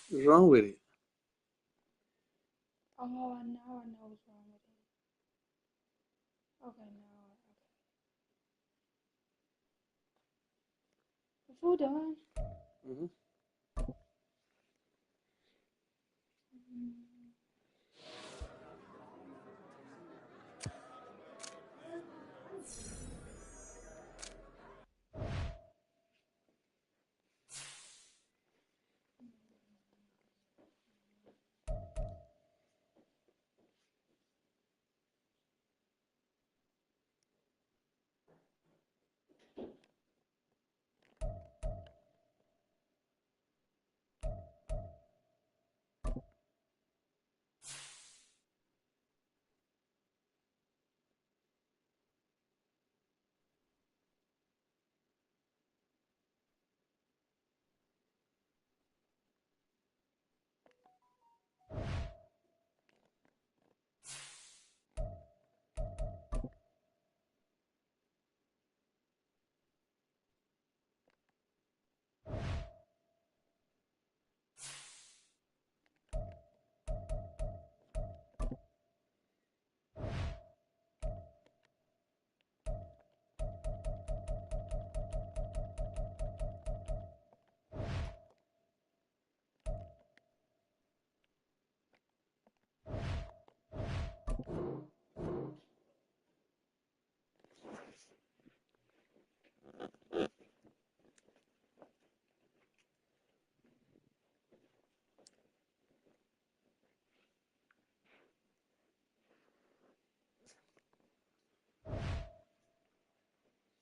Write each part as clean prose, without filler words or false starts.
What's wrong with it? Oh, now I know what's wrong with it. Okay, now, okay. The food done. Hmm. Mm.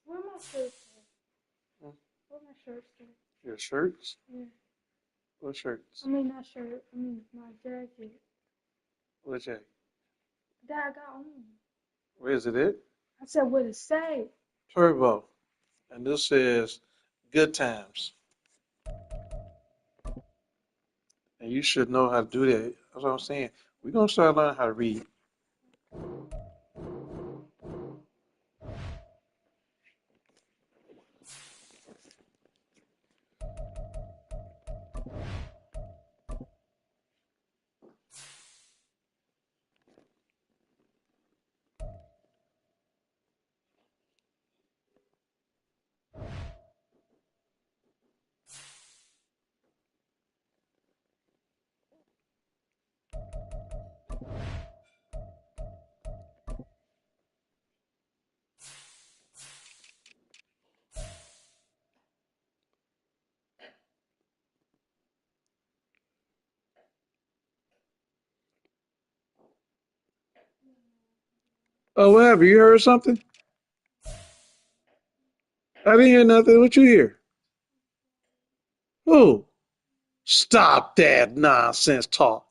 Where my shirts at? Where my shirts at? Your shirts? Yeah. What I shirts? mean, not shirt. I mean, my jacket. What jacket? That I got on. Where is it at? I said, what it say? Turbo. And this says good times. And you should know how to do that. That's what I'm saying. We're gonna start learning how to read. Oh, whatever. You heard something? I didn't hear nothing. What you hear? Who? Stop that nonsense talk.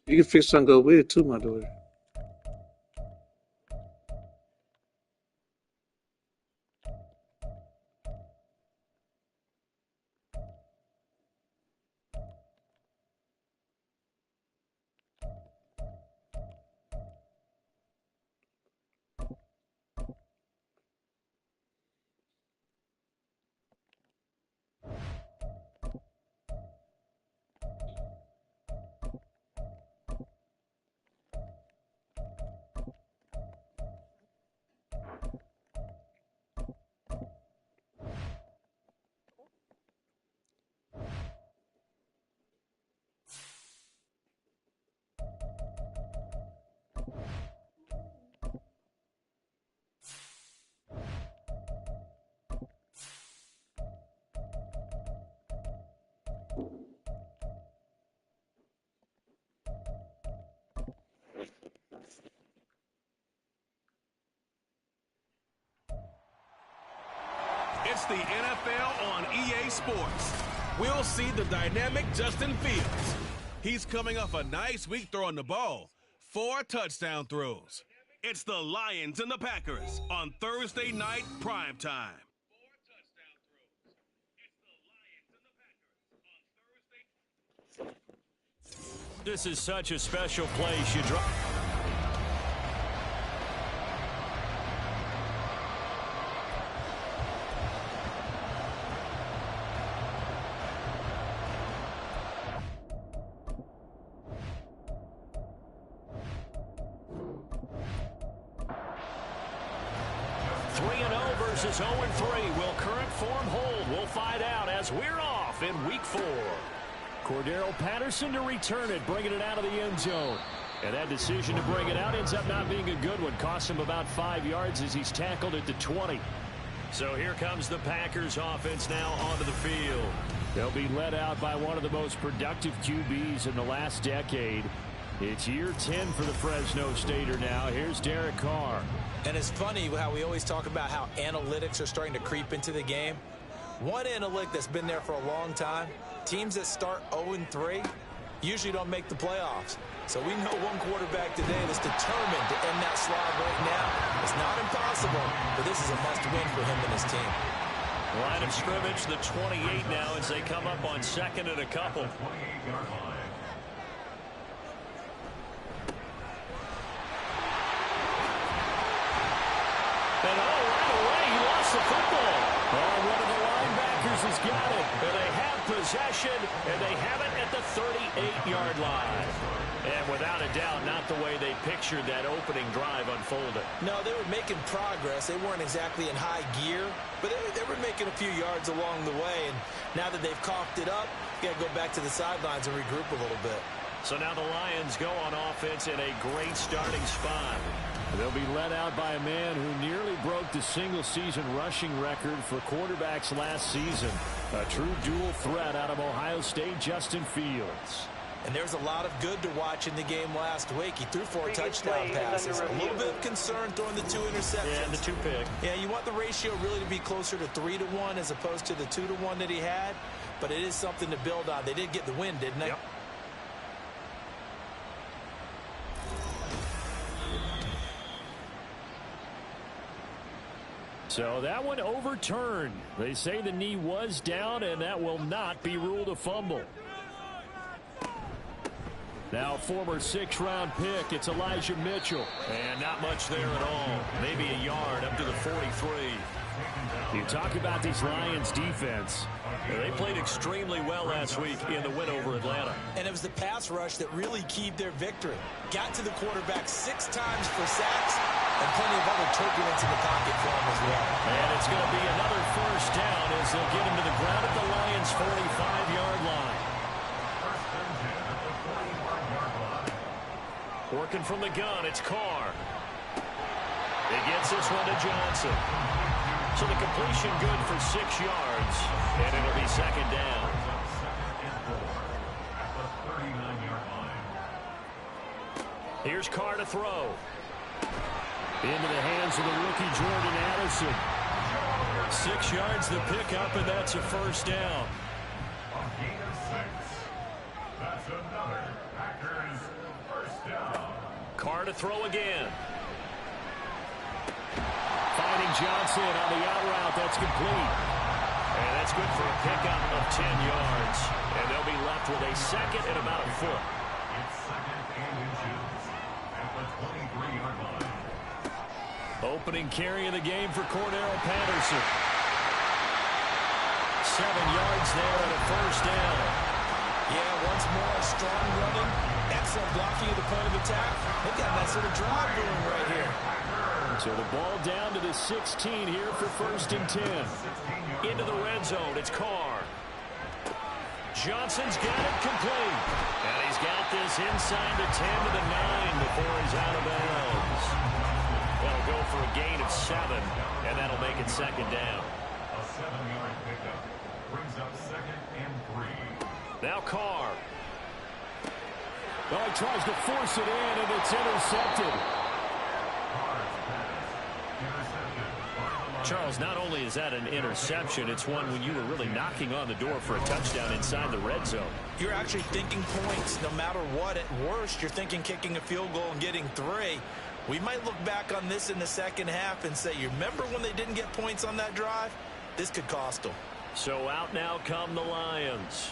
You can fix something good with it too, my daughter. It's the NFL on EA Sports. We'll see the dynamic Justin Fields. He's coming off a nice week throwing the ball. 4 touchdown throws. It's the Lions and the Packers on Thursday night primetime. This is such a special place. You drop. Versus 0-3. Will current form hold? We'll find out as we're off in week 4. Cordero Patterson to return it, bringing it out of the end zone. And that decision to bring it out ends up not being a good one. Costs him about 5 yards as he's tackled at the 20. So here comes the Packers offense now onto the field. They'll be led out by one of the most productive QBs in the last decade. It's year 10 for the Fresno Stater now. Here's Derek Carr. And it's funny how we always talk about how analytics are starting to creep into the game. One analytic that's been there for a long time, teams that start 0-3 usually don't make the playoffs. So we know one quarterback today that's determined to end that slide right now. It's not impossible, but this is a must-win for him and his team. Line of scrimmage, the 28 now as they come up on second and a couple. And right away, he lost the football. Oh, one of the linebackers has got it. And they have possession, and they have it at the 38-yard line. And without a doubt, not the way they pictured that opening drive unfolded. No, they were making progress. They weren't exactly in high gear, but they were making a few yards along the way. And now that they've coughed it up, you got to go back to the sidelines and regroup a little bit. So now the Lions go on offense in a great starting spot. They'll be led out by a man who nearly broke the single-season rushing record for quarterbacks last season. A true dual threat out of Ohio State, Justin Fields. And there's a lot of good to watch in the game last week. He threw 4 touchdown passes. A little bit of concern throwing the 2 interceptions. Yeah, the 2 pick. Yeah, you want the ratio really to be closer to 3-1 as opposed to the 2-1 that he had. But it is something to build on. They did get the win, didn't they? Yep. So that one overturned. They say the knee was down, and that will not be ruled a fumble. Now former 6th-round pick, it's Elijah Mitchell. And not much there at all. Maybe a yard up to the 43. You talk about these Lions defense. They played extremely well last week in the win over Atlanta. And it was the pass rush that really keyed their victory. Got to the quarterback 6 times for sacks and plenty of other turbulence in the pocket for him as well. And it's going to be another first down as they'll get him to the ground at the Lions' 45-yard line. Working from the gun, it's Carr. He gets this one to Johnson. So the completion good for 6 yards, and it'll be second down. Here's Carr to throw. Into the hands of the rookie Jordan Addison. 6 yards the pickup, and that's a first down. That's another Packers first down. Carr to throw again. Finding Johnson on the out route. That's complete. And that's good for a pickup of 10 yards. And they'll be left with a second and about a foot. It's second and inches at the 23-yard line. Opening carry of the game for Cordero Patterson. 7 yards there and a first down. Yeah, once more, strong running, excellent blocking at the point of attack. They've got that sort of drive going right here. So the ball down to the 16 here for 1st and 10. Into the red zone, it's Carr. Johnson's got it complete. And he's got this inside the 10 to the 9 before he's out of bounds. That'll go for a gain of 7, and that'll make it second down. A 7-yard pickup brings up 2nd and 3. Now Carr. Oh, he tries to force it in, and it's intercepted. Carr's pass intercepted by the Charles, not only is that an interception, it's one when you were really knocking on the door for a touchdown inside the red zone. You're actually thinking points no matter what. At worst, you're thinking kicking a field goal and getting 3. We might look back on this in the second half and say, you remember when they didn't get points on that drive? This could cost them. So out now come the Lions.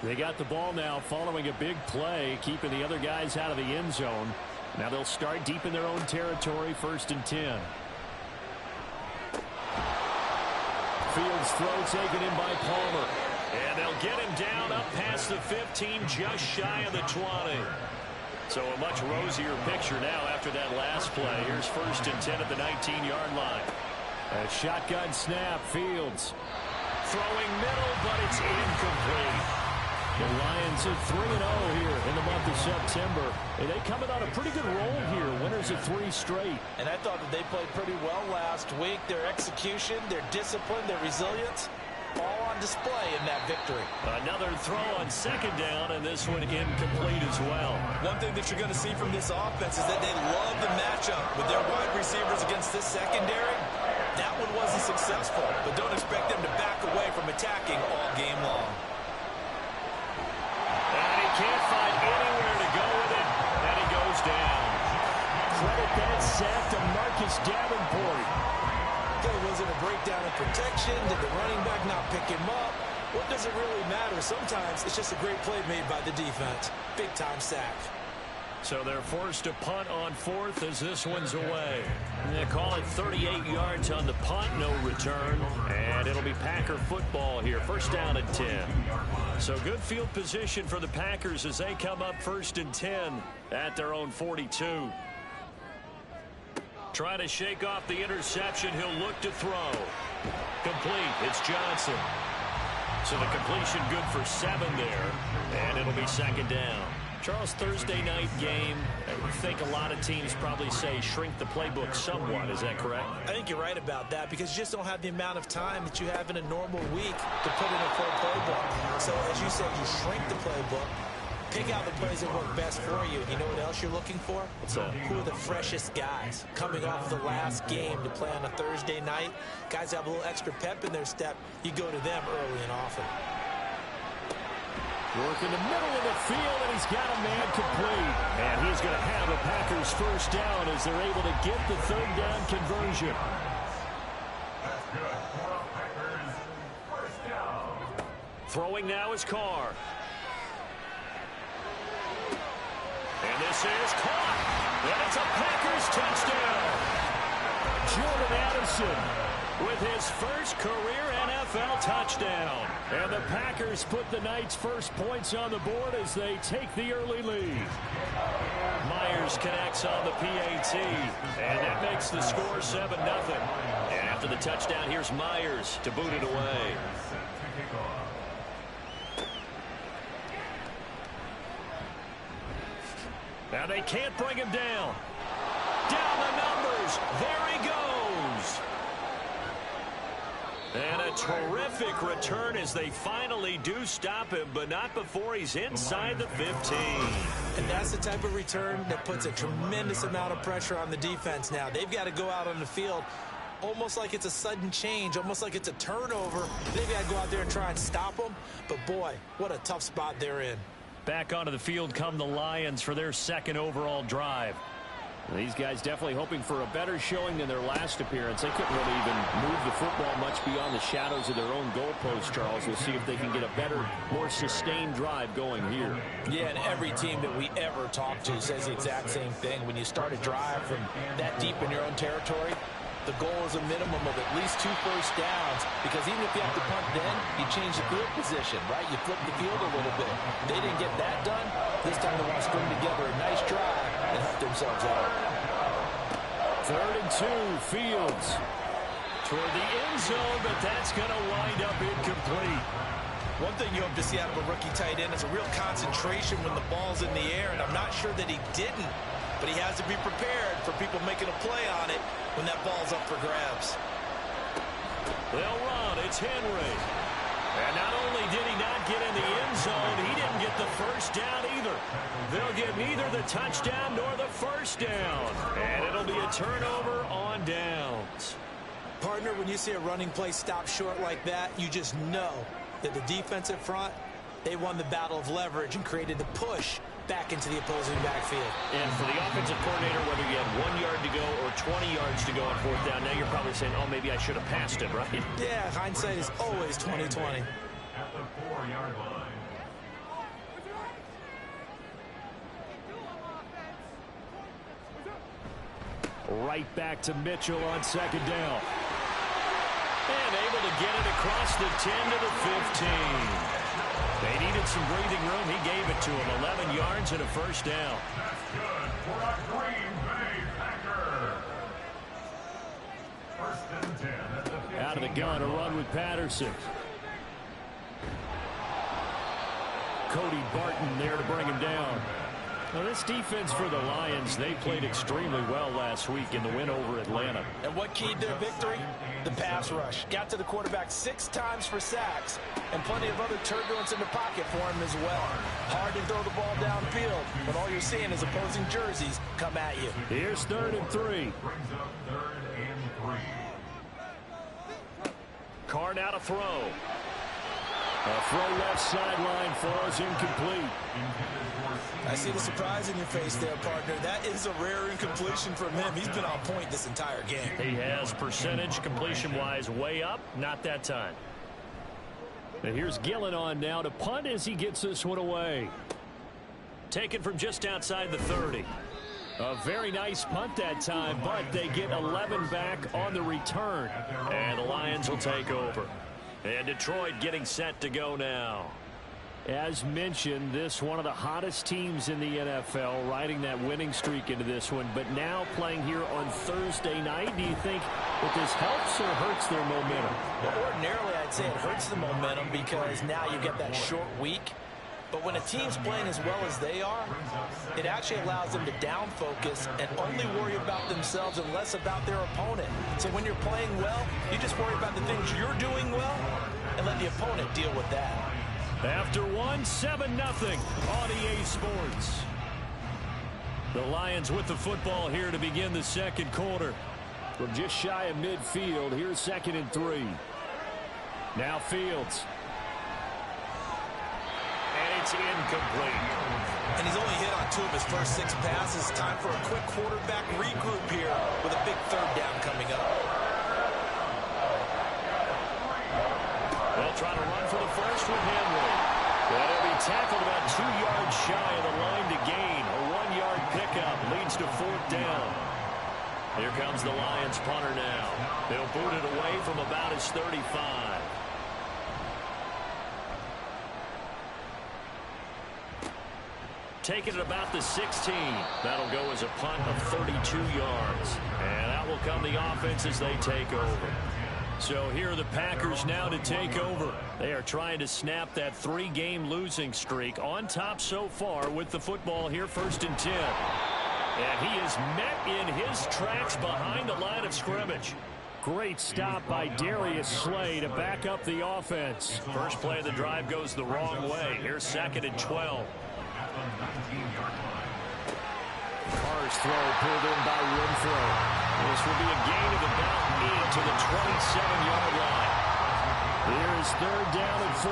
They got the ball now following a big play, keeping the other guys out of the end zone. Now they'll start deep in their own territory, 1st and 10. Fields throw taken in by Palmer. And they'll get him down up past the 15, just shy of the 20. So a much rosier picture now after that last play. Here's 1st and 10 at the 19-yard line. A shotgun snap, Fields. Throwing middle, but it's incomplete. The Lions at 3-0 here in the month of September. And they coming on a pretty good roll here. Winners of 3 straight. And I thought that they played pretty well last week. Their execution, their discipline, their resilience, all on display in that victory. Another throw on 2nd down, and this one incomplete as well. One thing that you're going to see from this offense is that they love the matchup with their wide receivers against this secondary. That one wasn't successful, but don't expect them to back away from attacking all game long. And he can't find anywhere to go with it, and he goes down. Credit that sack to Marcus Davenport. Was it a breakdown in protection? Did the running back not pick him up? What does it really matter? Sometimes it's just a great play made by the defense. Big-time sack. So they're forced to punt on 4th as this one's away. They call it 38 yards on the punt, no return. And it'll be Packer football here. 1st down and 10. So good field position for the Packers as they come up 1st and 10 at their own 42. Trying to shake off the interception. He'll look to throw. Complete. It's Johnson. So the completion good for 7 there. And it'll be 2nd down. Charles, Thursday night game, I think a lot of teams probably say shrink the playbook somewhat. Is that correct? I think you're right about that because you just don't have the amount of time that you have in a normal week to put in a full playbook. So as you said, you shrink the playbook. Pick out the plays that work best for you. You know what else you're looking for? Who are the freshest guys coming off the last game to play on a Thursday night? Guys have a little extra pep in their step. You go to them early and often. Work in the middle of the field, and he's got a man complete. And he's going to have a Packers 1st down as they're able to get the 3rd down conversion. That's good. Packers, 1st down. Throwing now is Carr. And this is caught. And it's a Packers touchdown. Jordan Addison with his first career NFL touchdown. And the Packers put the night's first points on the board as they take the early lead. Myers connects on the PAT. And that makes the score 7-0. And after the touchdown, here's Myers to boot it away. Now they can't bring him down. Down the numbers. There he goes. And a terrific return as they finally do stop him, but not before he's inside the 15. And that's the type of return that puts a tremendous amount of pressure on the defense now. They've got to go out on the field almost like it's a sudden change, almost like it's a turnover. They've got to go out there and try and stop them. But, boy, what a tough spot they're in. Back onto the field come the Lions for their 2nd overall drive. These guys definitely hoping for a better showing than their last appearance. They couldn't really even move the football much beyond the shadows of their own goalpost, Charles. We'll see if they can get a better, more sustained drive going here. Yeah, and every team that we ever talk to says the exact same thing. When you start a drive from that deep in your own territory, the goal is a minimum of at least 2 first downs, because even if you have to punt then, you change the field position, right? You flip the field a little bit. They didn't get that done. This time they want to string together a nice drive and help themselves out. 3rd and 2, Fields toward the end zone, but that's going to wind up incomplete. One thing you hope to see out of a rookie tight end is a real concentration when the ball's in the air, and I'm not sure that he didn't, but he has to be prepared for people making a play on it when that ball's up for grabs. They'll run. It's Henry. And not only did he not get in the end zone, he didn't get the first down either. They'll get neither the touchdown nor the first down. And it'll be a turnover on downs. Partner, when you see a running play stop short like that, you just know that the defensive front, they won the battle of leverage and created the push back into the opposing backfield. And for the offensive coordinator, whether you had 1 yard to go or 20 yards to go on fourth down, now you're probably saying, oh, maybe I should have passed it, right? Yeah, hindsight is always 20/20. At the 4-yard line. Right back to Mitchell on second down. And able to get it across the 10 to the 15. They needed some breathing room. He gave it to him. 11 yards and a first down. That's good for a Green Bay Packer. First and 10 at the 15. Out of the gun, a run with Patterson. Cody Barton there to bring him down. Now, this defense for the Lions, they played extremely well last week in the win over Atlanta. And what keyed their victory? The pass rush. Got to the quarterback 6 times for sacks, and plenty of other turbulence in the pocket for him as well. Hard to throw the ball downfield, but all you're seeing is opposing jerseys come at you. Here's 3rd and 3. Brings up 3rd and 3. Carr now to throw. A throw left sideline falls incomplete. I see the surprise in your face there, partner. That is a rare incompletion from him. He's been on point this entire game. He has percentage completion-wise way up. Not that time. And here's Gillen on now to punt as he gets this one away. Taken from just outside the 30. A very nice punt that time, but they get 11 back on the return. And the Lions will take over. And Detroit getting set to go now. As mentioned, this one of the hottest teams in the NFL, riding that winning streak into this one, but now playing here on Thursday night. Do you think that this helps or hurts their momentum? Well, ordinarily, I'd say it hurts the momentum because now you get that short week. But when a team's playing as well as they are, it actually allows them to down focus and only worry about themselves and less about their opponent. So when you're playing well, you just worry about the things you're doing well and let the opponent deal with that. After 7-0 on EA Sports. The Lions with the football here to begin the second quarter. From just shy of midfield, here's 2nd and 3. Now Fields. And it's incomplete. And he's only hit on 2 of his first 6 passes. Time for a quick quarterback regroup here with a big 3rd down coming up. They'll try to run for the first with Henry. But he'll be tackled about 2 yards shy of the line to gain. A 1-yard pickup leads to 4th down. Here comes the Lions punter now. They'll boot it away from about his 35. Taking it about the 16. That'll go as a punt of 32 yards. And that will come the offense as they take over. So here are the Packers now to take over. They are trying to snap that 3-game losing streak on top so far with the football here, 1st and 10. And he is met in his tracks behind the line of scrimmage. Great stop by Darius Slay to back up the offense. First play of the drive goes the wrong way. Here's 2nd and 12. Carr's throw pulled in by Renfro. This will be a gain of about 8 to the 27-yard line. Here is 3rd down and 4.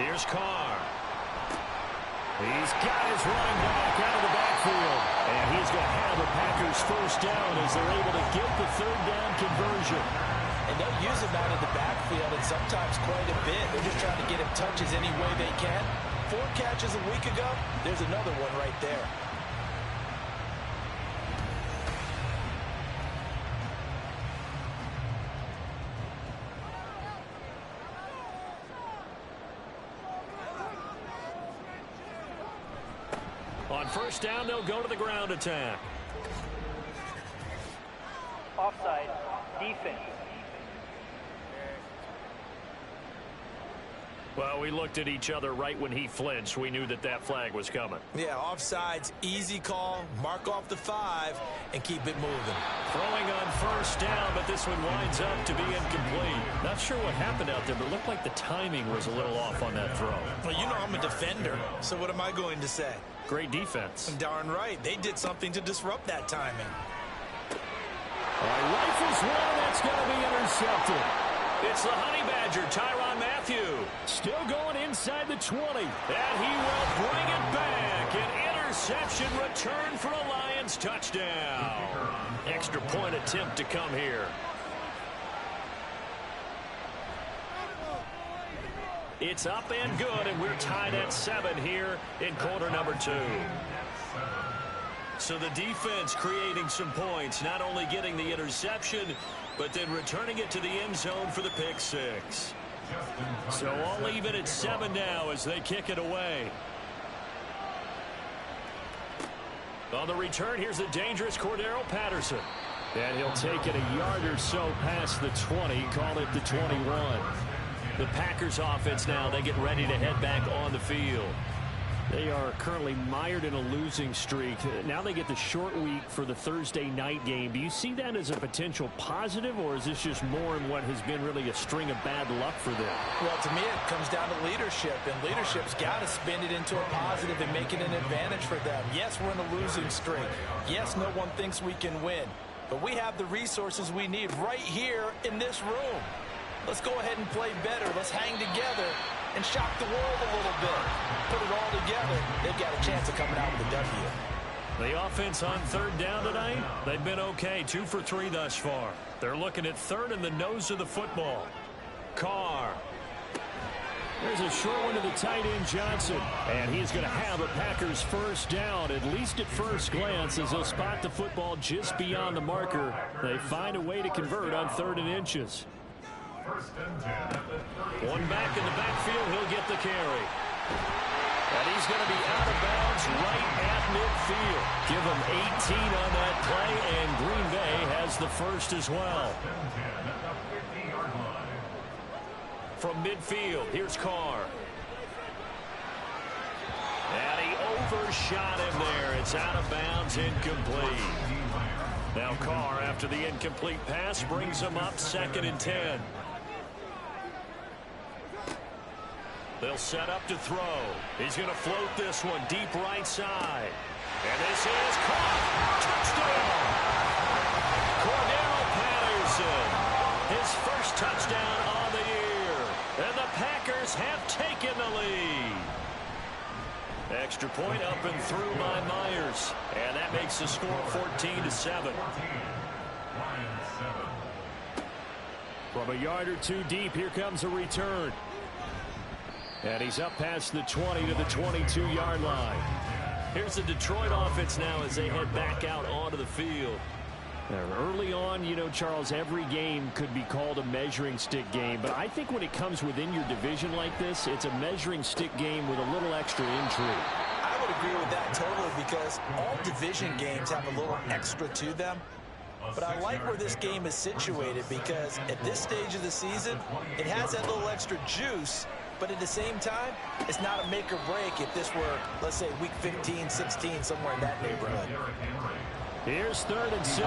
Here's Carr. He's got his running back out of the backfield. And he's going to have the Packers first down as they're able to get the 3rd down conversion. And they'll use him out of the backfield and sometimes quite a bit. They're just trying to get him touches any way they can. 4 catches a week ago. There's another one right there. On first down, they'll go to the ground attack. Offside. Defense. Well, we looked at each other right when he flinched. We knew that flag was coming. Yeah, offsides, easy call, mark off the 5, and keep it moving. Throwing on first down, but this one winds up to be incomplete. Not sure what happened out there, but it looked like the timing was a little off on that throw. Well, you know I'm a defender, so what am I going to say? Great defense. Darn right. They did something to disrupt that timing. All right, rifles one, that's going to be intercepted. It's the Honey Badger, Tyrann Mathieu. Still going inside the 20. And he will bring it back. An interception return for a Lions touchdown. Extra point attempt to come here. It's up and good, and we're tied at 7 here in quarter number 2. So the defense creating some points, not only getting the interception, but then returning it to the end zone for the pick 6. So all even at 7 now as they kick it away. On the return, here's the dangerous Cordarrelle Patterson. And he'll take it a yard or so past the 20, call it the 21. The Packers offense now, they get ready to head back on the field. They are currently mired in a losing streak. Now they get the short week for the Thursday night game. Do you see that as a potential positive, or is this just more in what has been really a string of bad luck for them? Well, to me, it comes down to leadership, and leadership's got to spin it into a positive and make it an advantage for them. Yes, we're in a losing streak. Yes, no one thinks we can win, but we have the resources we need right here in this room. Let's go ahead and play better. Let's hang together and shock the world a little bit. Put it all together. They've got a chance of coming out with a W. The offense on third down tonight, they've been okay. 2 for 3 thus far. They're looking at third in the nose of the football. Carr. There's a short one to the tight end, Johnson. And he's going to have a Packers first down, at least at first glance, as they'll spot the football just beyond the marker. They find a way to convert on 3rd and inches. One back in the backfield, he'll get the carry. And he's going to be out of bounds right at midfield. Give him 18 on that play, and Green Bay has the first as well. From midfield, here's Carr. And he overshot him there. It's out of bounds, incomplete. Now Carr, after the incomplete pass, brings him up 2nd and 10. They'll set up to throw. He's going to float this one deep right side. And this is caught. Touchdown! Cordarrelle Patterson. His first touchdown on the year. And the Packers have taken the lead. Extra point up and through by Myers. And that makes the score 14-7. From a yard or 2 deep, here comes a return. And he's up past the 20 to the 22-yard line. Here's the Detroit offense now as they head back out onto the field. Early on, you know, Charles, every game could be called a measuring stick game. But I think when it comes within your division like this, it's a measuring stick game with a little extra intrigue. I would agree with that totally, because all division games have a little extra to them. But I like where this game is situated, because at this stage of the season, it has that little extra juice. But at the same time, it's not a make or break if this were, let's say, week 15, 16, somewhere in that neighborhood. Here's 3rd and 6.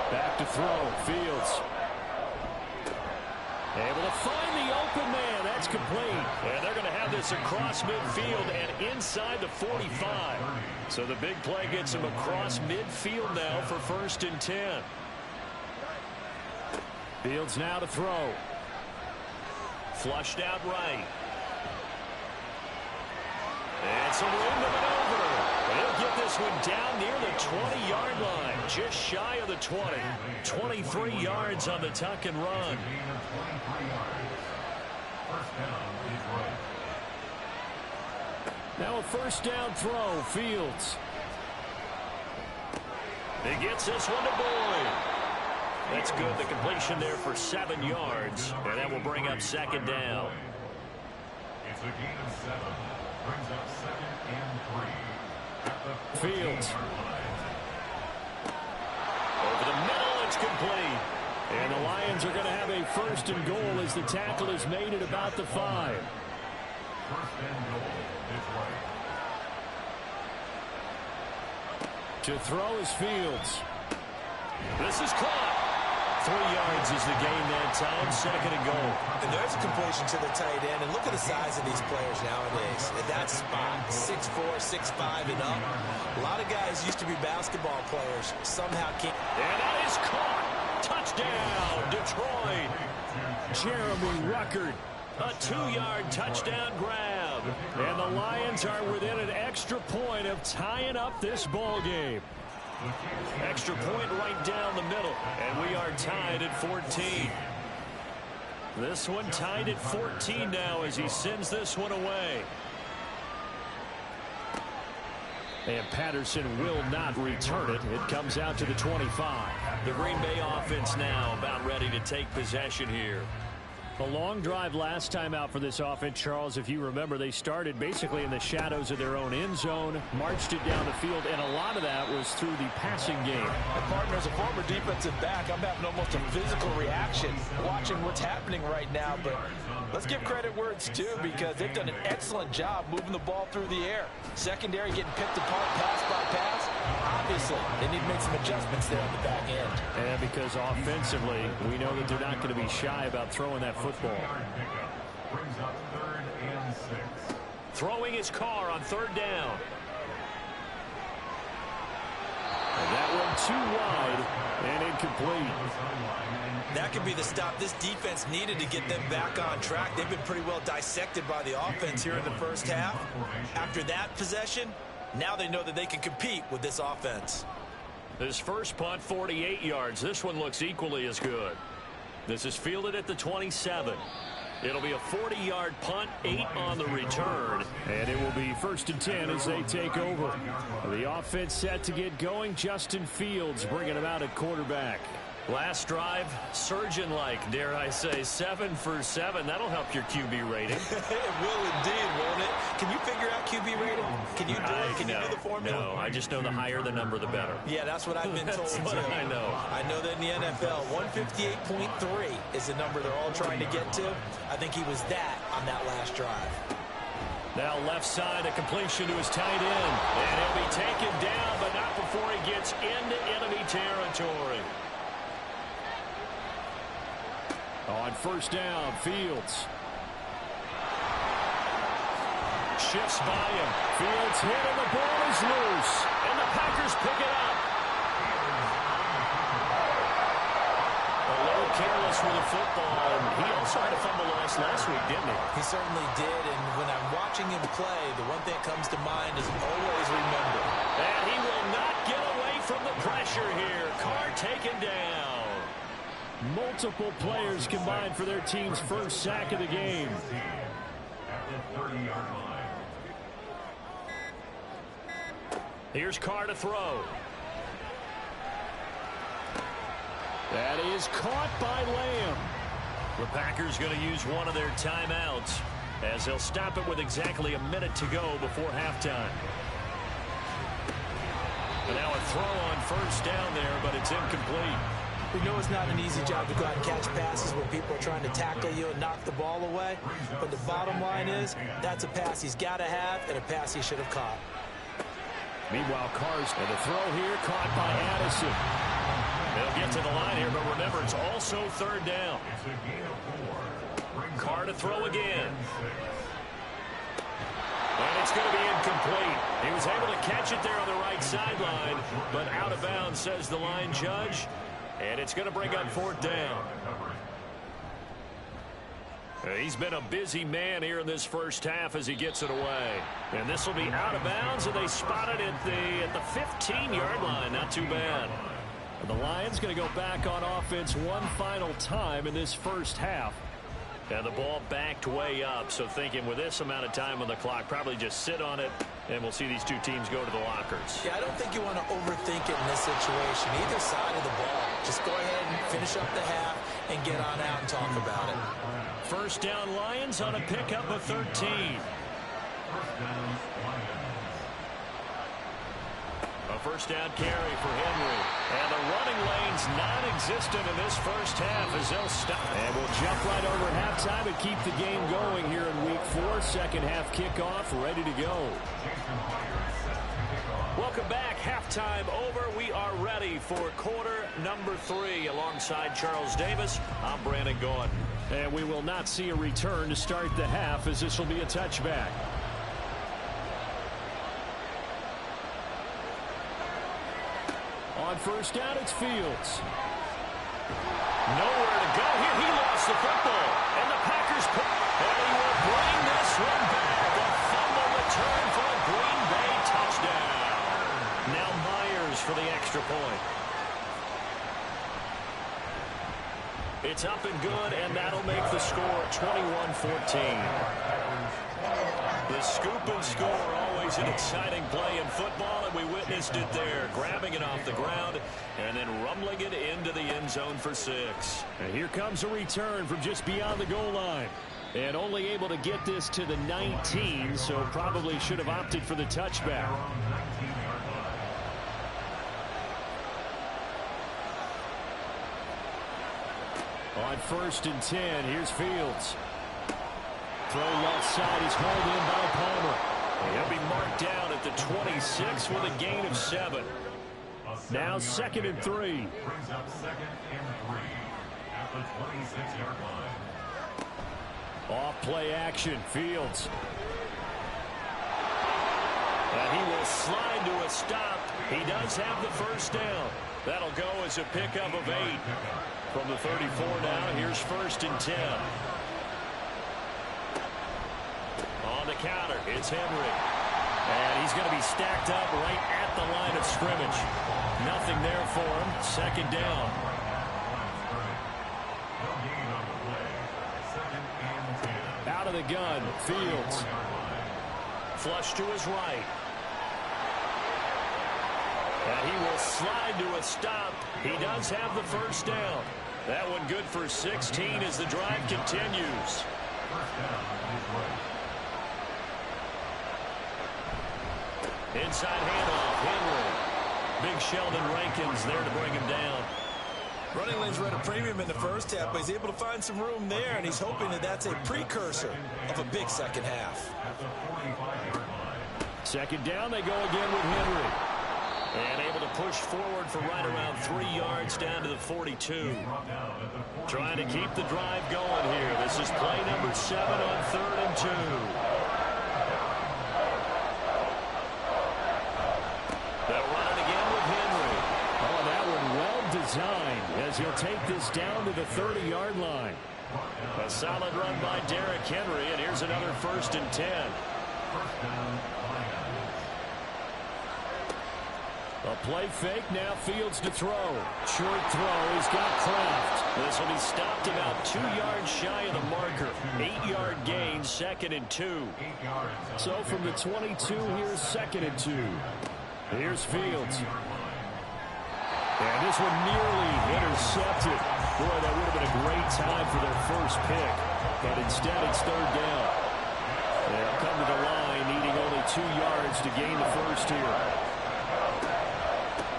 Back to throw. Fields. Able to find the open man. That's complete. And they're going to have this across midfield and inside the 45. So the big play gets him across midfield now for 1st and 10. Fields now to throw. Flushed out right. And some room to maneuver. He'll get this one down near the 20-yard line. Just shy of the 20. 23 yards on the tuck and run. Now a first down throw. Fields. He gets this one to Boyd. That's good. The completion there for 7 yards. And that will bring up 2nd down. It's a gain of 7. Brings up 2nd and 3. Fields. Over the middle, it's complete. And the Lions are going to have a 1st and goal as the tackle is made at about the 5. 1st and goal, Detroit. To throw is Fields. This is caught. 3 yards is the gain that time, 2nd and goal. And there's a completion to the tight end. And look at the size of these players nowadays. At that spot, 6'4", 6'5", and up. A lot of guys used to be basketball players. Somehow can't. And that is caught. Touchdown, Detroit. Jeremy Ruckert. A 2-yard touchdown grab. And the Lions are within an extra point of tying up this ball game. Extra point right down the middle. And we are tied at 14. This one tied at 14 now as he sends this one away. And Patterson will not return it. It comes out to the 25. The Green Bay offense now about ready to take possession here. A long drive last time out for this offense, Charles. If you remember, they started basically in the shadows of their own end zone, marched it down the field, and a lot of that was through the passing game. My partner, as a former defensive back, I'm having almost a physical reaction watching what's happening right now. But let's give credit where it's due, because they've done an excellent job moving the ball through the air. Secondary getting picked apart pass by pass. Obviously, they need to make some adjustments there on the back end. And because offensively, we know that they're not going to be shy about throwing that football. Brings up 3rd and 6. Throwing his car on 3rd down. And that one too wide and incomplete. That could be the stop this defense needed to get them back on track. They've been pretty well dissected by the offense here in the first half. After that possession, now they know that they can compete with this offense. This first punt, 48 yards. This one looks equally as good. This is fielded at the 27. It'll be a 40-yard punt, 8 on the return. And it will be 1st and 10 as they take over. The offense set to get going. Justin Fields bringing them out at quarterback. Last drive, surgeon-like, dare I say, 7 for 7. That'll help your QB rating. It will indeed, won't it? Can you figure out QB rating? Can you do it? Can you do the formula? No, I just know the higher the number, the better. Yeah, that's what I've been told, That's too. what I know. I know that in the NFL, 158.3 is the number they're all trying to get to. I think he was that on that last drive. Now left side, a completion to his tight end. And he'll be taken down, but not before he gets into enemy territory. On 1st down, Fields. Shifts by him. Fields hit and the ball is loose. And the Packers pick it up. A little careless with the football. And he also had a fumble loss last week, didn't he? He certainly did, and when I'm watching him play, the one thing that comes to mind is always remember. And he will not get away from the pressure here. Carr taken down. Multiple players combined for their team's first sack of the game. At the 30-yard line. Here's Carr to throw. That is caught by Lamb. The Packers going to use one of their timeouts as they'll stop it with exactly a minute to go before halftime. And now a throw on 1st down there, but it's incomplete. We know it's not an easy job to go out and catch passes when people are trying to tackle you and knock the ball away. But the bottom line is, that's a pass he's got to have and a pass he should have caught. Meanwhile, Carr's and the throw here caught by Addison. They'll get to the line here, but remember, it's also 3rd down. Carr to throw again. And it's going to be incomplete. He was able to catch it there on the right sideline, but out of bounds, says the line judge. And it's going to bring up 4th down. He's been a busy man here in this first half as he gets it away. And this will be out of bounds, and they spot it at the 15-yard line. Not too bad. And the Lions going to go back on offense one final time in this first half. And the ball backed way up, so thinking with this amount of time on the clock, probably just sit on it, and we'll see these two teams go to the lockers. Yeah, I don't think you want to overthink it in this situation. Either side of the ball. Just go ahead and finish up the half and get on out and talk about it. 1st down Lions on a pickup of 13. A first down carry for Henry. And the running lane's non-existent in this first half as they'll stop. And we'll jump right over halftime and keep the game going here in Week 4. Second half kickoff ready to go. Welcome back. Halftime over. We are ready for quarter number 3. Alongside Charles Davis, I'm Brandon Gaudin. And we will not see a return to start the half as this will be a touchback. On first down, it's Fields. Nowhere to go here. He lost the football. And the Packers put. And he will bring this one back. A fumble return for a Green Bay touchdown. Now Myers for the extra point. It's up and good, and that'll make the score 21-14. The scoop and score, always an exciting play in football, and we witnessed it there. Grabbing it off the ground and then rumbling it into the end zone for 6. And here comes a return from just beyond the goal line. And only able to get this to the 19, so probably should have opted for the touchback. On first and 10, here's Fields. Throw left side is hauled in by Palmer. He'll be marked down at the 26 with a gain of 7. Now second and 3. Brings up second and 3 at the 26-yard line. Off play action, Fields. And he will slide to a stop. He does have the first down. That'll go as a pickup of 8. From the 34 now, here's first and 10. On the counter, it's Henry. And he's going to be stacked up right at the line of scrimmage. Nothing there for him. Second down. Out of the gun, Fields. Flush to his right. And he will slide to a stop. He does have the first down. That one good for 16 as the drive continues. Inside handoff, Henry. Big Sheldon Rankins there to bring him down. Running lanes were at a premium in the first half, but he's able to find some room there, and he's hoping that that's a precursor of a big second half. Second down, they go again with Henry. And able to push forward for right around 3 yards down to the 42. Trying to keep the drive going here. This is play number 7 on 3rd and 2. They'll run it again with Henry. Oh, that one well designed as he'll take this down to the 30-yard line. A solid run by Derrick Henry, and here's another first and 10. A play fake, now Fields to throw. Short throw, he's got Kraft. This will be stopped about 2 yards shy of the marker. 8-yard gain, second and 2. So from the 22, here's second and 2. Here's Fields. And this one nearly intercepted. Boy, that would have been a great time for their first pick. But instead, it's third down. They'll come to the line, needing only 2 yards to gain the first here.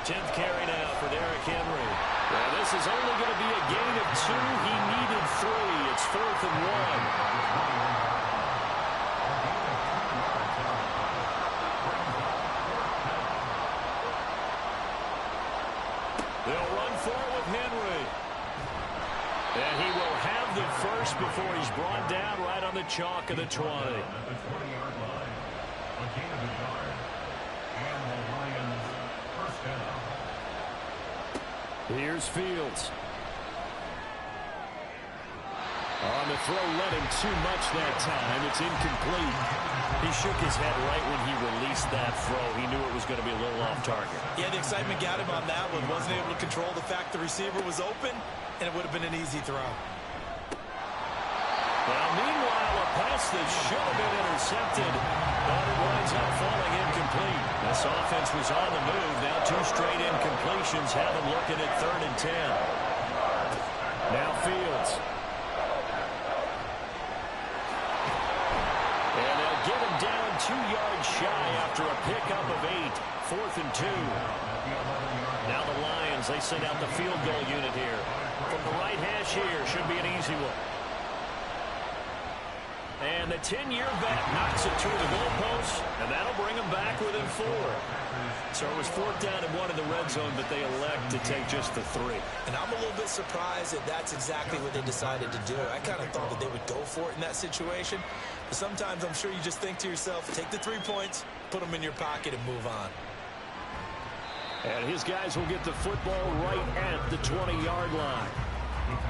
10th carry now for Derrick Henry. Well, this is only going to be a gain of 2. He needed 3. It's 4th and 1. They'll run for it with Henry. And he will have the first before he's brought down right on the chalk of the 20. Here's Fields. On the throw, let him too much that time. It's incomplete. He shook his head right when he released that throw. He knew it was going to be a little off target. Yeah, the excitement got him on that one. Wasn't able to control the fact the receiver was open, and it would have been an easy throw. Well, meanwhile, a pass that should have been intercepted, but it winds up falling incomplete. This offense was on the move. Now 2 straight incompletions have them looking at 3rd and 10. Now Fields. And they'll get him down to 2 yards shy after a pickup of 8. 4th and 2. Now the Lions, they send out the field goal unit here. From the right hash here, should be an easy one. And the 10-year vet knocks it toward the goalpost, and that'll bring them back within 4. So it was 4th down and 1 in the red zone, but they elect to take just the 3. And I'm a little bit surprised that that's exactly what they decided to do. I kind of thought that they would go for it in that situation. But sometimes I'm sure you just think to yourself, take the 3 points, put them in your pocket, and move on. And his guys will get the football right at the 20-yard line.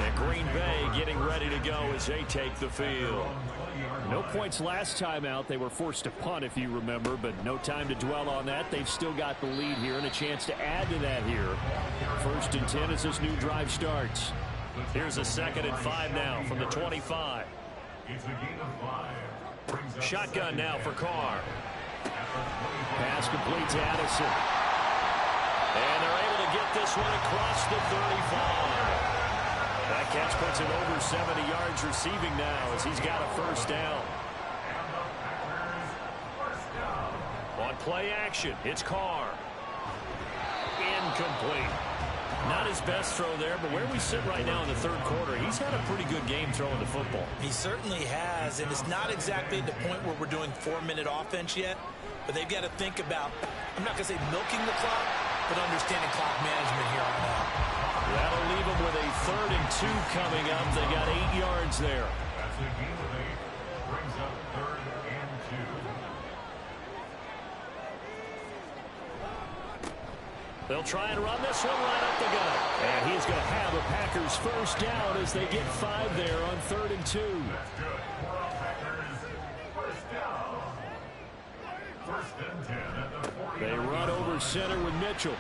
And Green Bay getting ready to go as they take the field. No points last time out. They were forced to punt, if you remember, but no time to dwell on that. They've still got the lead here and a chance to add to that here. 1st and 10 as this new drive starts. Here's a 2nd and 5 now from the 25. Shotgun now for Carr. Pass complete to Addison. And they're able to get this one across the 35. That catch puts him over 70 yards receiving now as he's got a 1st down. On play action, it's Carr. Incomplete. Not his best throw there, but where we sit right now in the 3rd quarter, he's had a pretty good game throwing the football. He certainly has, and it's not exactly at the point where we're doing 4-minute offense yet, but they've got to think about, I'm not going to say milking the clock, but understanding clock management here on out. That'll leave them with a 3rd and 2 coming up. They got 8 yards there. That's a gain of 8. Brings up 3rd and 2. They'll try and run this one right up the gut. And he's going to have a Packers 1st down as they get 5 there on 3rd and 2. That's good. For our Packers, 1st down. 1st and 10 at the 40. They run over center with Mitchell.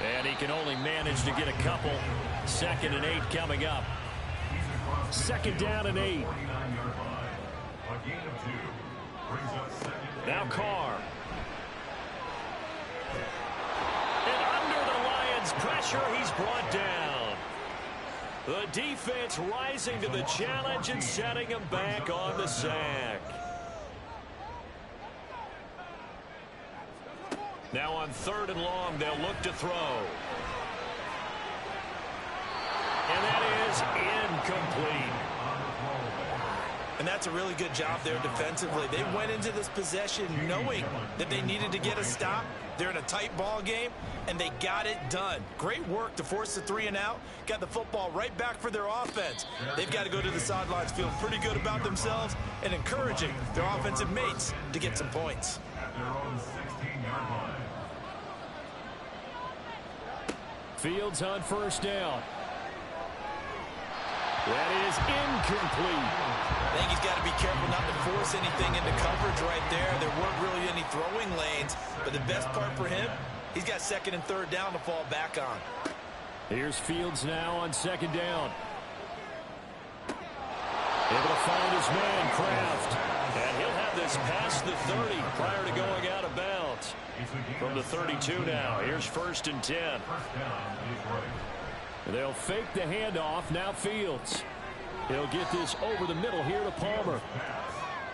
And he can only manage to get a couple. 2nd and 8 coming up. 2nd down and 8. A gain of 2. Brings up 2nd. Now Carr. And under the Lions' pressure, he's brought down. The defense rising to the challenge and setting him back on the sack. Now on 3rd and long, they'll look to throw. And that is incomplete. And that's a really good job there defensively. They went into this possession knowing that they needed to get a stop. They're in a tight ball game, and they got it done. Great work to force the 3 and out. Got the football right back for their offense. They've got to go to the sidelines feeling pretty good about themselves and encouraging their offensive mates to get some points. At their own 16-yard line. Fields on 1st down. That is incomplete. I think he's got to be careful not to force anything into coverage right there. There weren't really any throwing lanes, but the best part for him, he's got 2nd and 3rd down to fall back on. Here's Fields now on 2nd down. Able to find his man, Kraft. And he'll have this past the 30 prior to going out of bounds. From the 32 now, here's 1st and 10. They'll fake the handoff. Now Fields. He'll get this over the middle here to Palmer.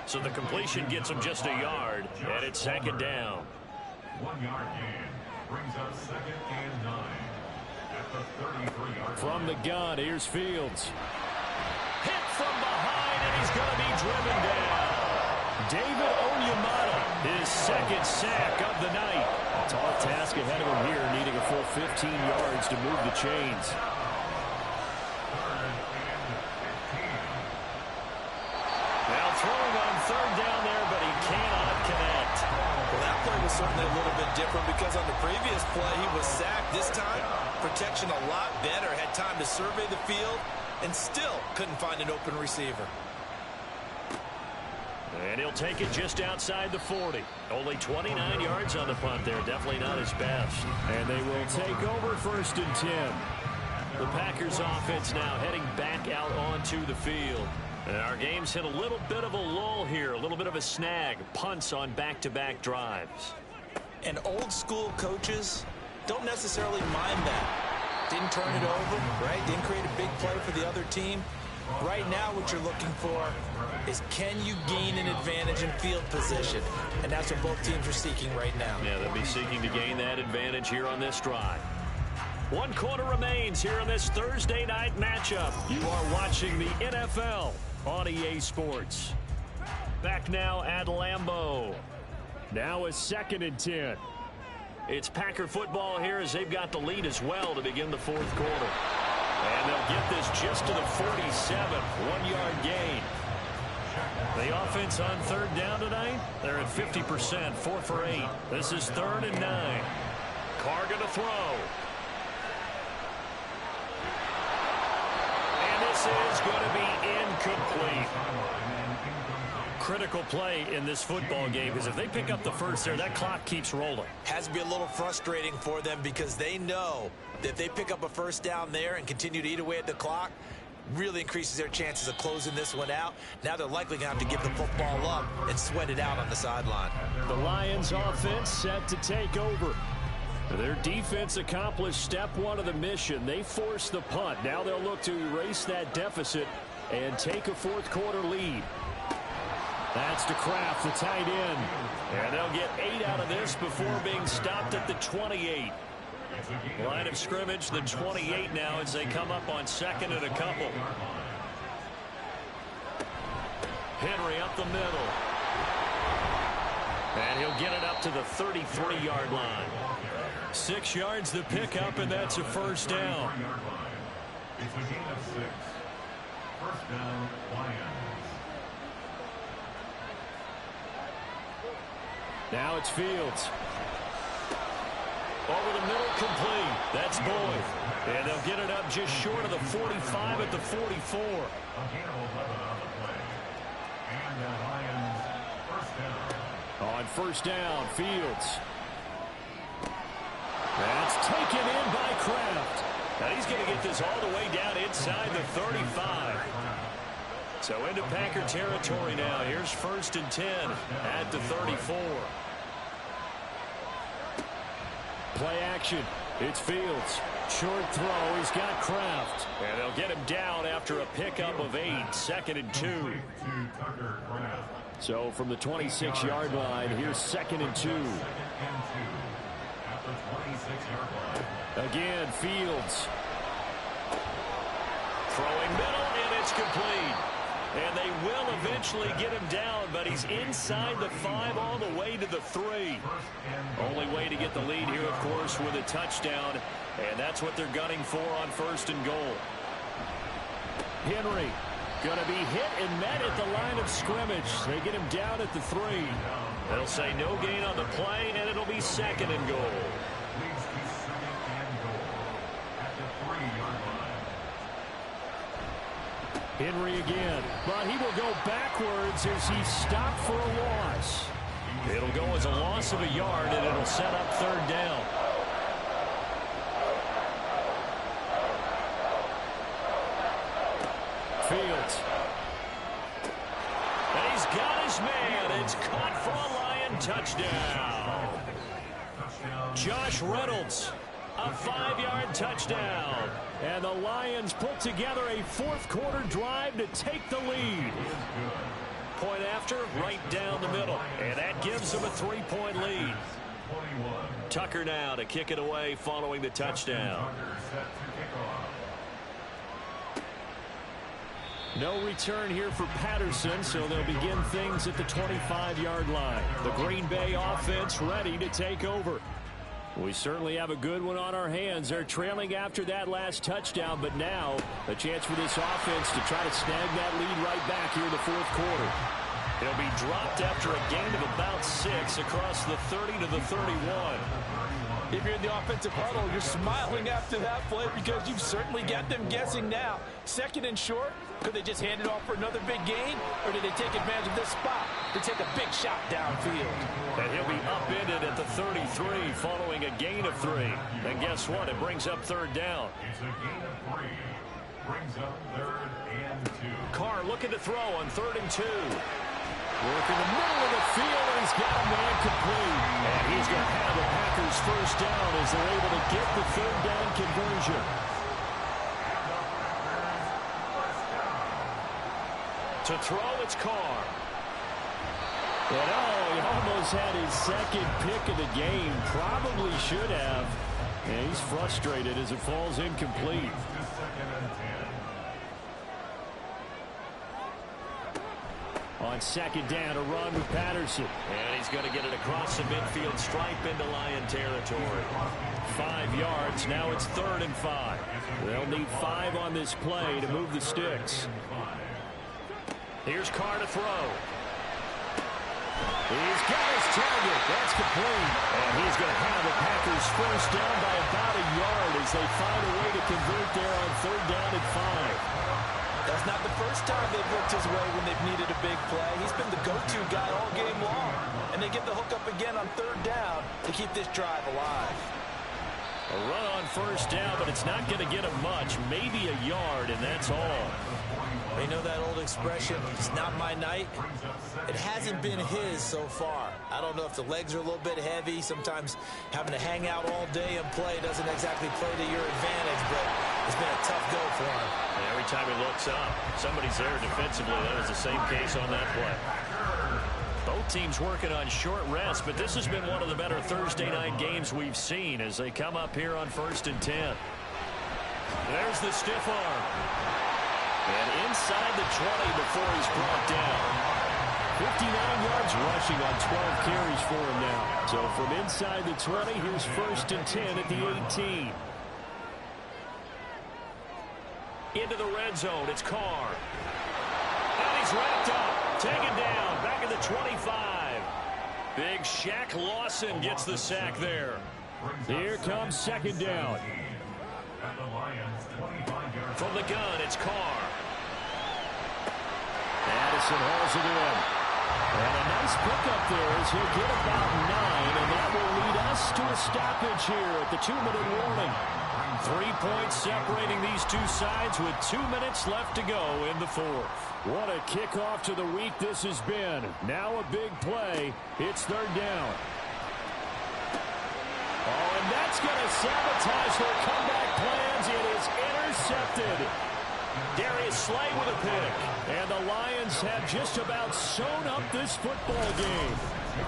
So the completion gets him just a yard, and it's 2nd down. 1-yard gain brings up 2nd and 9 at the 33-yard. From the gun, here's Fields. Hit from behind, and he's going to be driven down. David Onyemata, his 2nd sack of the night. Tall task ahead of him here, needing a full 15 yards to move the chains. Now throwing on 3rd down there, but he cannot connect. Well, that play was certainly a little bit different because on the previous play, he was sacked. This time, protection a lot better. Had time to survey the field and still couldn't find an open receiver. And he'll take it just outside the 40. Only 29 yards on the punt there. Definitely not his best. And they will take over 1st and 10. The Packers offense now heading back out onto the field. And our game's hit a little bit of a lull here. A little bit of a snag. Punts on back-to-back drives. And old school coaches don't necessarily mind that. Didn't turn it over, right? Didn't create a big play for the other team. Right now what you're looking for is can you gain an advantage in field position? And that's what both teams are seeking right now. Yeah, they'll be seeking to gain that advantage here on this drive. 1 quarter remains here in this Thursday night matchup. You are watching the NFL on EA Sports. Back now at Lambeau. Now a 2nd and 10. It's Packer football here as they've got the lead as well to begin the 4th quarter. And they'll get this just to the 47, 1-yard gain. The offense on 3rd down tonight, they're at 50%, 4 for 8. This is 3rd and 9. Carr going to throw. And this is going to be incomplete. Critical play in this football game because if they pick up the first there, that clock keeps rolling. Has to be a little frustrating for them because they know that if they pick up a 1st down there and continue to eat away at the clock, really increases their chances of closing this one out. Now they're likely going to have to give the football up and sweat it out on the sideline. The Lions offense set to take over. Their defense accomplished step 1 of the mission. They forced the punt. Now they'll look to erase that deficit and take a 4th quarter lead. That's to Kraft, the tight end. And they'll get 8 out of this before being stopped at the 28. Line of scrimmage, the 28 now as they come up on 2nd and a couple. Henry up the middle. And he'll get it up to the 33-yard line. 6 yards to pick up, and that's a 1st down. It's a gain of 6. 1st down, Lions. Now it's Fields. Over the middle, complete. That's Boyd. And they'll get it up just short of the 45 at the 44. A gain of 11 on the play. And the Lions 1st down. On 1st down, Fields. That's taken in by Kraft. Now he's going to get this all the way down inside the 35. So into Packer territory now. Here's 1st and 10 at the 34. Play action. It's Fields. Short throw. He's got Kraft. And they'll get him down after a pickup of 8. 2nd and 2. So from the 26-yard line, here's 2nd and 2. Again, Fields. Throwing middle, and it's complete. And they will eventually get him down, but he's inside the 5 all the way to the 3. Only way to get the lead here, of course, with a touchdown. And that's what they're gunning for on 1st and goal. Henry going to be hit and met at the line of scrimmage. They get him down at the 3. They'll say no gain on the play, and it'll be 2nd and goal. Henry again, but he will go backwards as he's stopped for a loss. It'll go as a loss of a yard, and it'll set up 3rd down. Fields. And he's got his man. It's caught for a Lion touchdown. Josh Reynolds. A 5-yard touchdown. And the Lions put together a 4th quarter drive to take the lead. Point after, right down the middle. And that gives them a 3-point lead. Tucker now to kick it away following the touchdown. No return here for Patterson, so they'll begin things at the 25-yard line. The Green Bay offense ready to take over. We certainly have a good one on our hands. They're trailing after that last touchdown, but now a chance for this offense to try to snag that lead right back here in the 4th quarter. It'll be dropped after a gain of about 6 across the 30 to the 31. If you're in the offensive huddle, you're smiling after that play because you've certainly got them guessing now. 2nd and short, could they just hand it off for another big gain, or did they take advantage of this spot to take a big shot downfield? And he'll be upended at the 33 following a gain of 3. And guess what? It brings up 3rd down. It's a gain of 3. Brings up 3rd and 2. Carr looking to throw on 3rd and 2. Work in the middle of the field, and he's got a man complete. And he's going to have the Packers 1st down as they're able to get the 3rd down conversion. To throw, it's Carr. And he almost had his second pick of the game. Probably should have. And he's frustrated as it falls incomplete. On second down, a run with Patterson. And he's going to get it across the midfield stripe into Lion territory. 5 yards. Now it's 3rd and 5. They'll need 5 on this play to move the sticks. Here's Carr to throw. He's got his target. That's complete. And he's going to have the Packers first down by about a yard as they find a way to convert there on 3rd down and 5. That's not the first time they've looked his way when they've needed a big play. He's been the go-to guy all game long. And they get the hook up again on 3rd down to keep this drive alive. A run on first down, but it's not going to get him much. Maybe a yard, and that's all. You know that old expression, it's not my night? It hasn't been his so far. I don't know if the legs are a little bit heavy. Sometimes having to hang out all day and play doesn't exactly play to your advantage, but it's been a tough go for him. And every time he looks up, somebody's there defensively. That was the same case on that play. Both teams working on short rest, but this has been one of the better Thursday night games we've seen as they come up here on 1st and 10. There's the stiff arm. And inside the 20 before he's brought down. 59 yards rushing on 12 carries for him now. So from inside the 20, here's 1st and 10 at the 18. Into the red zone, it's Carr. And he's wrapped up, taken down, back at the 25. Big Shaq Lawson gets the sack there. Here comes 2nd down. From the gun, it's Carr. Addison hauls it in. And a nice pickup there as he'll get about 9, and that will lead us to a stoppage here at the 2-minute warning. 3 points separating these two sides with 2 minutes left to go in the 4th. What a kickoff to the week this has been. Now a big play. It's 3rd down. Oh, and that's going to sabotage their comeback plans. It is intercepted. Darius Slay with a pick. And the Lions have just about sewn up this football game.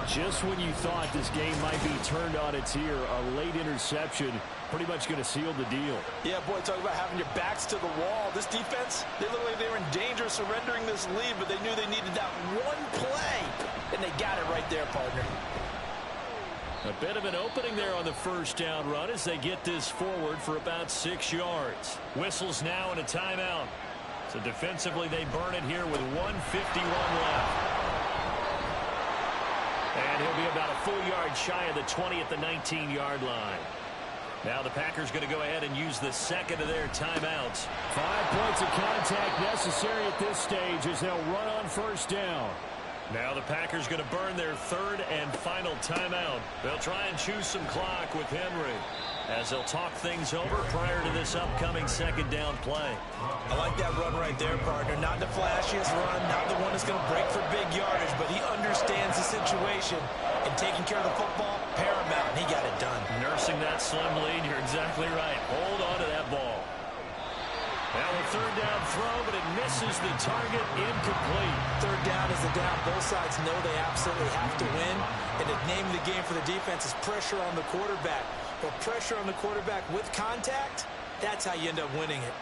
Just when you thought this game might be turned on its ear, a late interception pretty much going to seal the deal. Yeah, boy, talk about having your backs to the wall. This defense, they look like they were in danger of surrendering this lead, but they knew they needed that one play, and they got it right there, partner. A bit of an opening there on the first down run as they get this forward for about 6 yards. Whistles now and a timeout. So defensively they burn it here with 1:51 left. And he'll be about a full yard shy of the 20 at the 19-yard line. Now the Packers going to go ahead and use the second of their timeouts. 5 points of contact necessary at this stage as they'll run on first down. Now the Packers going to burn their 3rd and final timeout. They'll try and choose some clock with Henry as they'll talk things over prior to this upcoming 2nd down play. I like that run right there, partner. Not the flashiest run, not the one that's going to break for big yardage, but he understands the situation, and taking care of the football, paramount, and he got it done. Nursing that slim lead, you're exactly right. Hold on to that ball. Now a 3rd down throw, but it misses the target, incomplete. 3rd down is the down. Both sides know they absolutely have to win, and the name of the game for the defense is pressure on the quarterback. But pressure on the quarterback with contact, that's how you end up winning it.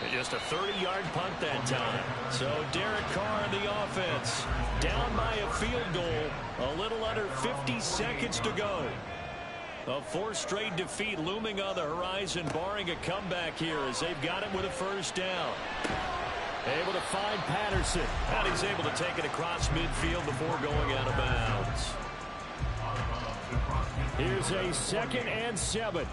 And just a 30-yard punt that time. So Derek Carr in the offense. Down by a field goal. A little under 50 seconds to go. A 4th straight defeat looming on the horizon, barring a comeback here as they've got it with a 1st down. Able to find Patterson. And he's able to take it across midfield before going out of bounds. Here's a 2nd and 7.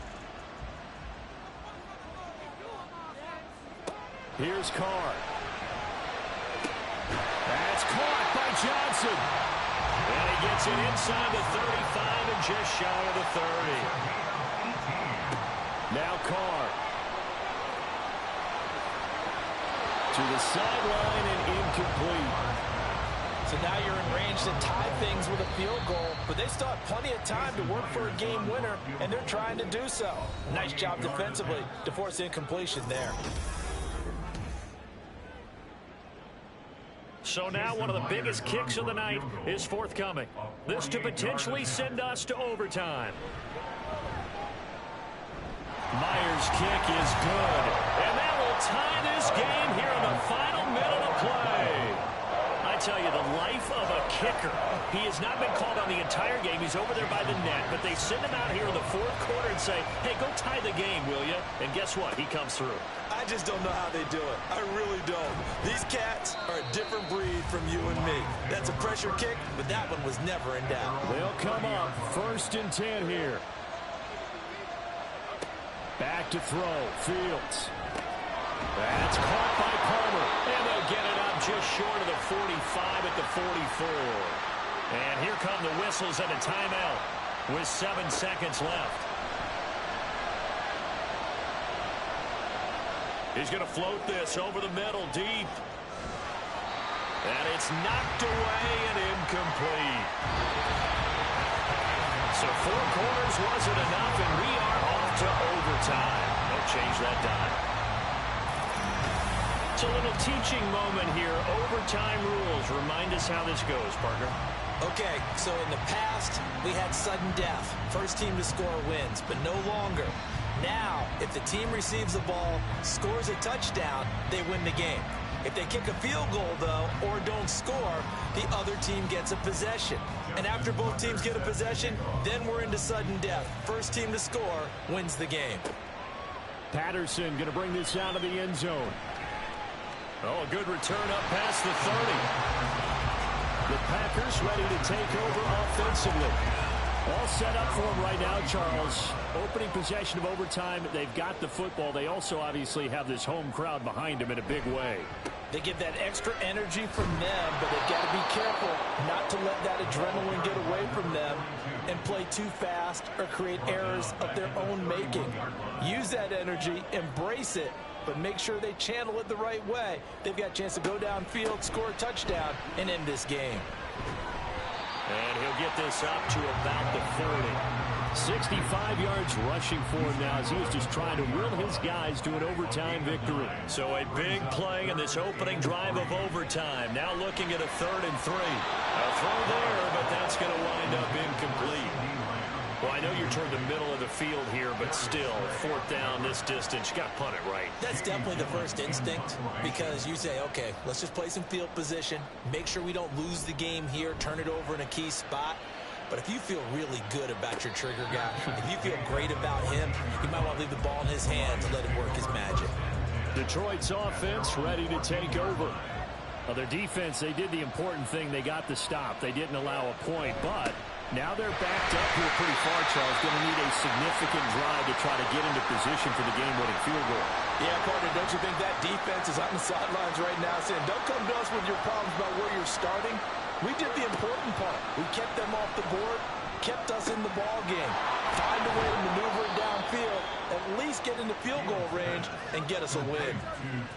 Here's Carr. That's caught by Johnson. And he gets it inside the 35 and just shy of the 30. Now Carr. To the sideline and incomplete. So now you're in range to tie things with a field goal, but they still have plenty of time to work for a game winner, and they're trying to do so. Nice job defensively to force incompletion there. So now one of the biggest kicks of the night is forthcoming. This to potentially send us to overtime. Myers' kick is good. And that will tie this game here in the final minute of play. I tell you, the life of a kicker. He has not been called on the entire game. He's over there by the net. But they send him out here in the fourth quarter and say, hey, go tie the game, will you? And guess what? He comes through. I just don't know how they do it. I really don't. These cats are a different breed from you and me. That's a pressure kick, but that one was never in doubt. They'll come up 1st and 10 here. Back to throw. Fields. That's caught by Palmer. And they'll get it up just short of the 45 at the 44. And here come the whistles and a timeout with 7 seconds left. He's going to float this over the middle deep. And it's knocked away and incomplete. So 4 quarters wasn't enough, and we are off to overtime. They'll change that dime. It's a little teaching moment here. Overtime rules. Remind us how this goes, partner. Okay, so in the past, we had sudden death. First team to score wins, but no longer. Now, if the team receives the ball, scores a touchdown, they win the game. If they kick a field goal, though, or don't score, the other team gets a possession. And after both teams get a possession, then we're into sudden death. First team to score wins the game. Patterson going to bring this out of the end zone. Oh, a good return up past the 30. The Packers ready to take over offensively. All set up for them right now, Charles. Opening possession of overtime. They've got the football. They also obviously have this home crowd behind them in a big way. They get that extra energy from them, but they've got to be careful not to let that adrenaline get away from them and play too fast or create errors of their own making. Use that energy, embrace it, but make sure they channel it the right way. They've got a chance to go downfield, score a touchdown, and end this game. And he'll get this up to about the 40. 65 yards rushing for him now as he was just trying to will his guys to an overtime victory. So a big play in this opening drive of overtime. Now looking at a 3rd and 3. A throw there, but that's going to wind up incomplete. Well, I know you're toward the middle of the field here, but still, 4th down this distance. You got to punt it right. That's definitely the first instinct because you say, okay, let's just play some field position, make sure we don't lose the game here, turn it over in a key spot. But if you feel really good about your trigger guy, if you feel great about him, you might want to leave the ball in his hands and let him work his magic. Detroit's offense ready to take over. Well, their defense, they did the important thing. They got the stop. They didn't allow a point, but now they're backed up here pretty far, Charles. Going to need a significant drive to try to get into position for the game-winning field goal. Yeah, partner, don't you think that defense is on the sidelines right now saying, don't come to us with your problems about where you're starting. We did the important part. We kept them off the board, kept us in the ball game. Find a way to maneuver it downfield, at least get into field goal range, and get us a win.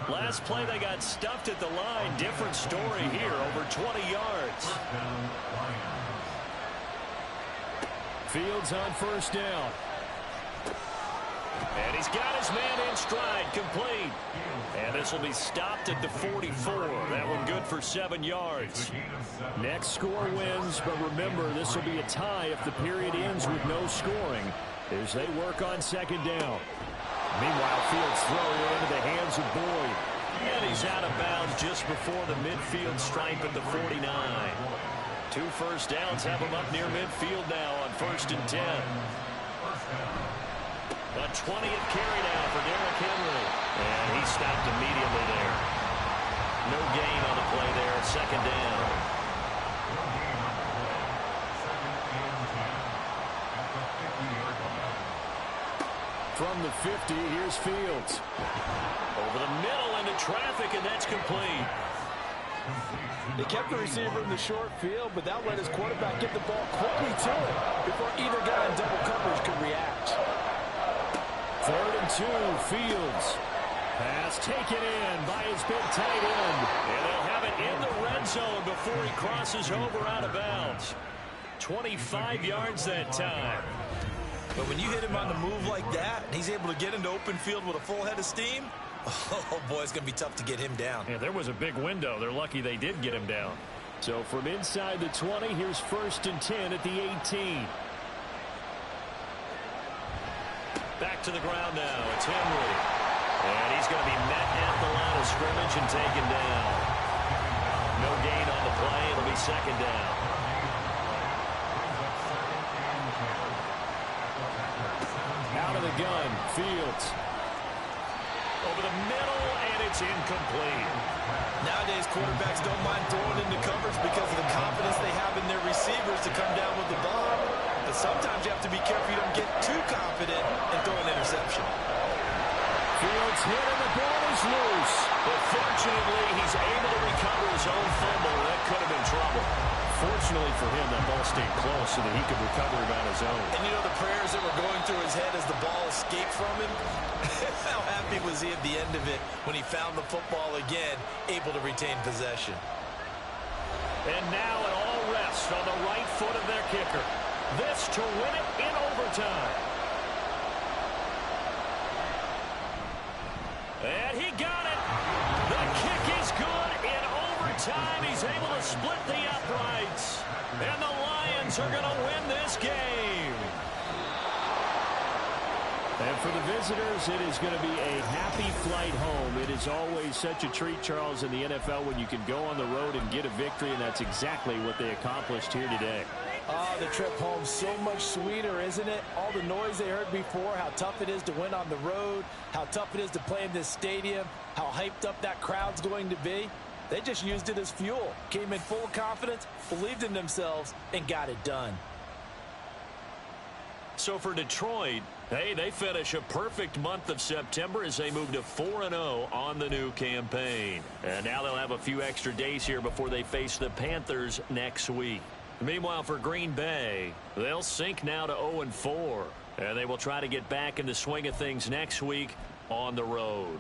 Last play, they got stuffed at the line. Different story here, over 20 yards. Fields on 1st down. And he's got his man in stride, complete. And this will be stopped at the 44. That one good for 7 yards. Next score wins, but remember, this will be a tie if the period ends with no scoring as they work on 2nd down. Meanwhile, Fields throw into the hands of Boyd. And he's out of bounds just before the midfield stripe at the 49. 2 first downs have him up near midfield now on 1st and 10. A 20th carry now for Derrick Henry. And he stopped immediately there. No gain on the play there. 2nd down. From the 50, here's Fields. Over the middle into traffic, and that's complete. They kept the receiver in the short field, but that let his quarterback get the ball quickly to it before either guy in double coverage could react. 3rd and 2, Fields. Pass taken in by his big tight end. And they'll have it in the red zone before he crosses over out of bounds. 25 yards that time. But when you hit him on the move like that, and he's able to get into open field with a full head of steam, Oh, boy, it's going to be tough to get him down. Yeah, there was a big window. They're lucky they did get him down. So from inside the 20, here's 1st and 10 at the 18. Back to the ground now. It's Henry. And he's going to be met at the line of scrimmage and taken down. No gain on the play. It'll be 2nd down. Out of the gun, Fields. Over the middle, and it's incomplete. Nowadays, quarterbacks don't mind throwing into coverage because of the confidence they have in their receivers to come down with the ball. But sometimes you have to be careful you don't get too confident and throw an interception. Fields hit, and the ball is loose. But fortunately, he's able to recover his own fumble. That could have been trouble. Fortunately for him, that ball stayed close so that he could recover it on his own. And you know the prayers that were going through his head as the ball escaped from him? How happy was he at the end of it when he found the football again, able to retain possession? And now it all rests on the right foot of their kicker. This to win it in overtime. And he got it. The kick is good in overtime. He's able to split the uprights. And the Lions are going to win this game. And for the visitors, it is going to be a happy flight home. It is always such a treat, Charles, in the NFL when you can go on the road and get a victory, and that's exactly what they accomplished here today. Oh, the trip home so much sweeter, isn't it? All the noise they heard before, how tough it is to win on the road, how tough it is to play in this stadium, how hyped up that crowd's going to be. They just used it as fuel, came in full of confidence, believed in themselves, and got it done. So for Detroit, hey, they finish a perfect month of September as they move to 4-0 on the new campaign. And now they'll have a few extra days here before they face the Panthers next week. Meanwhile, for Green Bay, they'll sink now to 0-4. And they will try to get back in the swing of things next week on the road.